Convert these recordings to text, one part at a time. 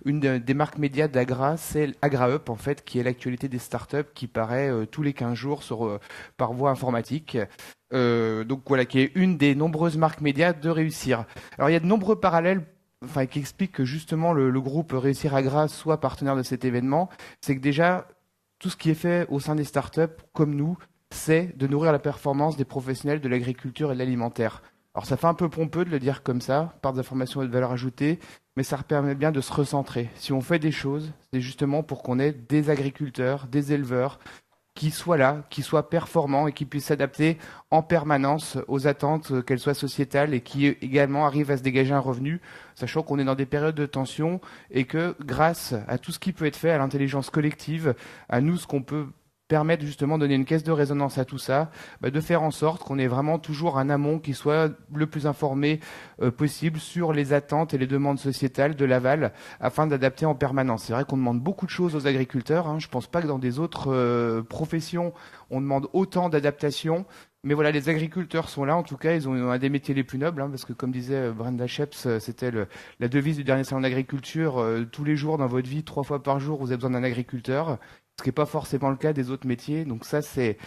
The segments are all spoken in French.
une des marques médias d'Agra, c'est AgraUp, en fait, qui est l'actualité des startups qui paraît tous les 15 jours par voie informatique. Donc voilà, qui est une des nombreuses marques médias de Réussir. Alors il y a de nombreux parallèles qui expliquent que justement le groupe Réussir Agra soit partenaire de cet événement. C'est que déjà, tout ce qui est fait au sein des startups, comme nous, c'est de nourrir la performance des professionnels de l'agriculture et de l'alimentaire. Alors ça fait un peu pompeux de le dire comme ça, par des informations et de valeur ajoutée, mais ça permet bien de se recentrer. Si on fait des choses, c'est justement pour qu'on ait des agriculteurs, des éleveurs, qui soient là, qui soient performants et qui puissent s'adapter en permanence aux attentes, qu'elles soient sociétales, et qui également arrivent à se dégager un revenu, sachant qu'on est dans des périodes de tension et que grâce à tout ce qui peut être fait, à l'intelligence collective, à nous, ce qu'on peut permettre justement de donner une caisse de résonance à tout ça, de faire en sorte qu'on ait vraiment toujours un amont qui soit le plus informé possible sur les attentes et les demandes sociétales de l'aval afin d'adapter en permanence. C'est vrai qu'on demande beaucoup de choses aux agriculteurs. Je ne pense pas que dans des autres professions, on demande autant d'adaptation. Mais voilà, les agriculteurs sont là, en tout cas, ils ont un des métiers les plus nobles, parce que comme disait Brenda Sheps, c'était la devise du dernier salon d'agriculture, tous les jours dans votre vie, 3 fois par jour, vous avez besoin d'un agriculteur, ce qui n'est pas forcément le cas des autres métiers. Donc ça, c'est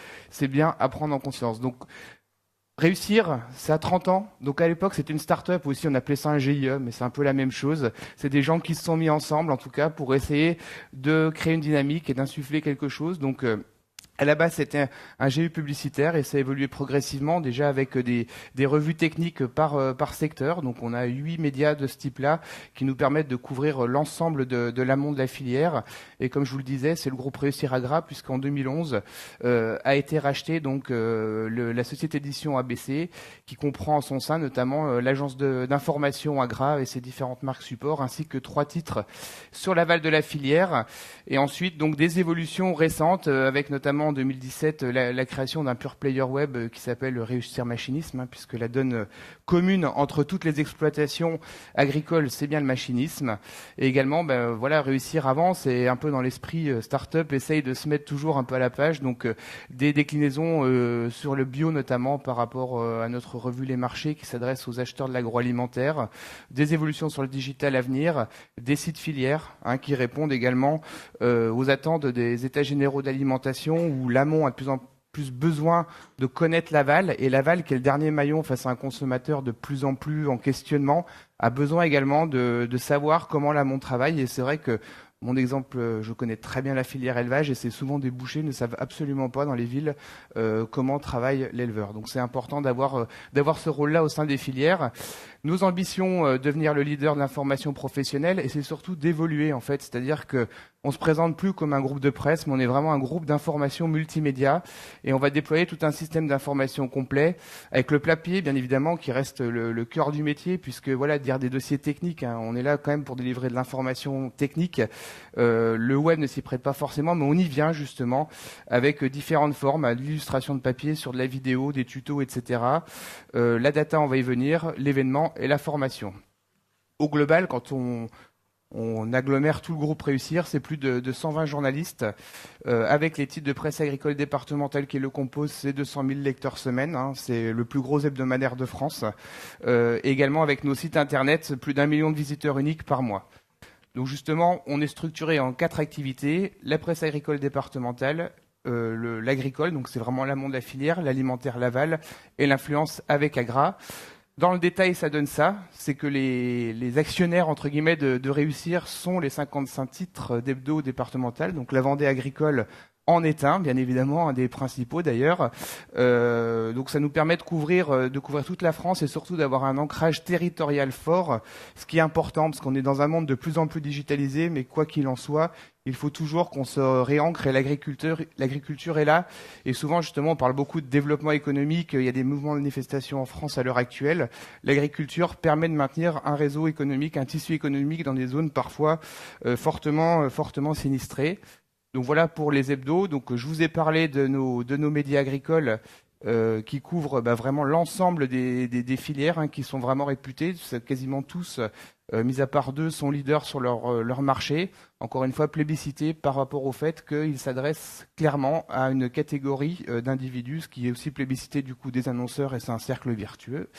bien à prendre en conscience. Donc Réussir, ça a 30 ans. Donc à l'époque, c'était une start-up aussi, on appelait ça un GIE, mais c'est un peu la même chose. C'est des gens qui se sont mis ensemble, en tout cas, pour essayer de créer une dynamique et d'insuffler quelque chose. Donc à la base, c'était un GU publicitaire et ça a évolué progressivement, déjà avec des revues techniques par secteur. Donc, on a 8 médias de ce type-là qui nous permettent de couvrir l'ensemble de l'amont de la filière. Et comme je vous le disais, c'est le groupe Réussir Agra, puisqu'en 2011 a été racheté donc la société d'édition ABC, qui comprend en son sein notamment l'agence d'information Agra et ses différentes marques support, ainsi que 3 titres sur l'aval de la filière. Et ensuite, donc des évolutions récentes avec notamment en 2017 la création d'un pure player web qui s'appelle Réussir Machinisme, puisque la donne commune entre toutes les exploitations agricoles, c'est bien le machinisme. Et également, voilà, Réussir avance et un peu dans l'esprit start-up, essaye de se mettre toujours un peu à la page. Donc des déclinaisons sur le bio notamment par rapport à notre revue Les Marchés qui s'adresse aux acheteurs de l'agroalimentaire, des évolutions sur le digital à venir, des sites filières qui répondent également aux attentes des états généraux d'alimentation où l'amont a de plus en plus besoin de connaître l'aval, et l'aval, qui est le dernier maillon face à un consommateur de plus en plus en questionnement, a besoin également de savoir comment l'amont travaille. Et c'est vrai que mon exemple, je connais très bien la filière élevage et c'est souvent des bouchers ne savent absolument pas dans les villes comment travaille l'éleveur. Donc c'est important d'avoir ce rôle-là au sein des filières. Nos ambitions, devenir le leader de l'information professionnelle, et c'est surtout d'évoluer en fait, c'est-à-dire que on se présente plus comme un groupe de presse, mais on est vraiment un groupe d'information multimédia et on va déployer tout un système d'information complet avec le papier, bien évidemment, qui reste le cœur du métier, puisque voilà, dire des dossiers techniques, on est là quand même pour délivrer de l'information technique. Le web ne s'y prête pas forcément, mais on y vient justement avec différentes formes, l'illustration de papier sur de la vidéo, des tutos, etc. La data, on va y venir, l'événement et la formation. Au global, quand on agglomère tout le groupe Réussir, c'est plus de 120 journalistes, avec les titres de presse agricole départementale qui le composent, c'est 200 000 lecteurs semaine, c'est le plus gros hebdomadaire de France, et également avec nos sites internet, plus d'1 million de visiteurs uniques par mois. Donc justement, on est structuré en 4 activités, la presse agricole départementale, l'agricole, donc c'est vraiment l'amont de la filière, l'alimentaire, l'aval, et l'influence avec Agra. Dans le détail, ça donne ça, c'est que les actionnaires, entre guillemets, de Réussir sont les 55 titres d'hebdo départemental, donc la Vendée agricole en est un, bien évidemment, un des principaux d'ailleurs. Donc ça nous permet de couvrir toute la France et surtout d'avoir un ancrage territorial fort, ce qui est important parce qu'on est dans un monde de plus en plus digitalisé, mais quoi qu'il en soit, il faut toujours qu'on se réancre et l'agriculture est là. Et souvent, justement, on parle beaucoup de développement économique. Il y a des mouvements de manifestation en France à l'heure actuelle. L'agriculture permet de maintenir un réseau économique, un tissu économique dans des zones parfois fortement sinistrées. Donc voilà pour les hebdos. Donc je vous ai parlé de nos médias agricoles qui couvrent vraiment l'ensemble des filières qui sont vraiment réputées. Quasiment tous, mis à part 2, sont leaders sur leur marché. Encore une fois, plébiscités par rapport au fait qu'ils s'adressent clairement à une catégorie d'individus, ce qui est aussi plébiscité du coup des annonceurs, et c'est un cercle vertueux.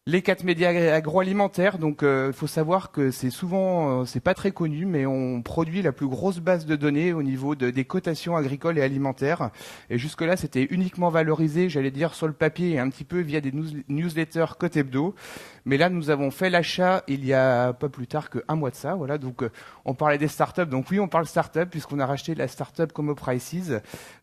Les 4 médias agroalimentaires, donc il faut savoir que c'est souvent, c'est pas très connu, mais on produit la plus grosse base de données au niveau des cotations agricoles et alimentaires. Et jusque-là, c'était uniquement valorisé, j'allais dire, sur le papier et un petit peu via des newsletters Cote Hebdo. Mais là, nous avons fait l'achat il y a pas plus tard qu'un mois de ça. Voilà, donc on parlait des startups. Donc oui, on parle startup puisqu'on a racheté la startup Como Prices,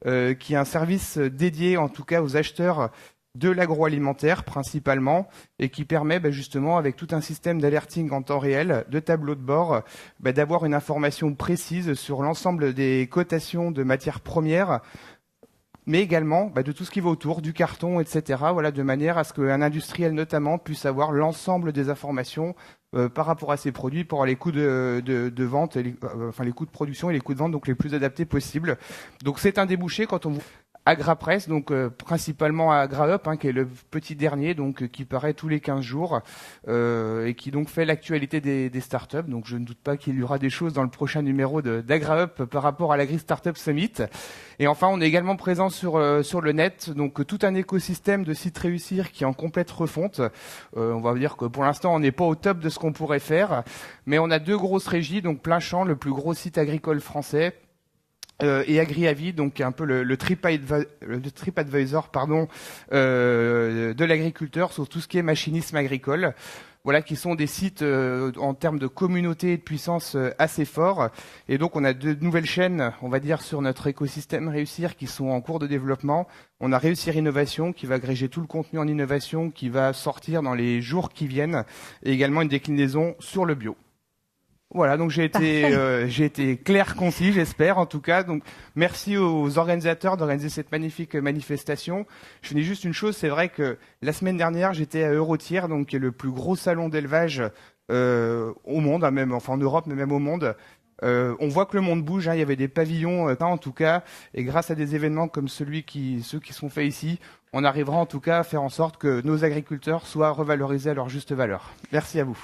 qui est un service dédié, en tout cas, aux acheteurs de l'agroalimentaire principalement, et qui permet justement, avec tout un système d'alerting en temps réel, de tableau de bord, d'avoir une information précise sur l'ensemble des cotations de matières premières, mais également de tout ce qui va autour, du carton, etc. Voilà, de manière à ce qu'un industriel notamment puisse avoir l'ensemble des informations par rapport à ses produits pour les coûts de vente, enfin les coûts de production et les coûts de vente donc les plus adaptés possibles. Donc c'est un débouché quand on AgraPress, donc principalement AgraUp, qui est le petit dernier, donc qui paraît tous les 15 jours et qui donc fait l'actualité des startups. Donc je ne doute pas qu'il y aura des choses dans le prochain numéro d'AgraUp par rapport à l'Agri Startup Summit. Et enfin, on est également présent sur le net, donc tout un écosystème de sites réussir qui est en complète refonte. On va dire que pour l'instant, on n'est pas au top de ce qu'on pourrait faire, mais on a 2 grosses régies, donc Plein Champ, le plus gros site agricole français, et AgriAvis, donc un peu le TripAdvisor de l'agriculteur sur tout ce qui est machinisme agricole. Voilà, qui sont des sites en termes de communauté et de puissance assez forts. Et donc on a 2 nouvelles chaînes, on va dire, sur notre écosystème Réussir qui sont en cours de développement. On a Réussir Innovation qui va agréger tout le contenu en innovation qui va sortir dans les jours qui viennent, et également une déclinaison sur le bio. Voilà, donc j'ai été clair, concis, j'espère en tout cas. Donc merci aux organisateurs d'organiser cette magnifique manifestation. Je finis juste une chose, c'est vrai que la semaine dernière j'étais à Eurotier, donc qui est le plus gros salon d'élevage au monde, même enfin en Europe, mais même au monde. On voit que le monde bouge, il y avait des pavillons en tout cas, et grâce à des événements comme ceux qui sont faits ici, on arrivera en tout cas à faire en sorte que nos agriculteurs soient revalorisés à leur juste valeur. Merci à vous.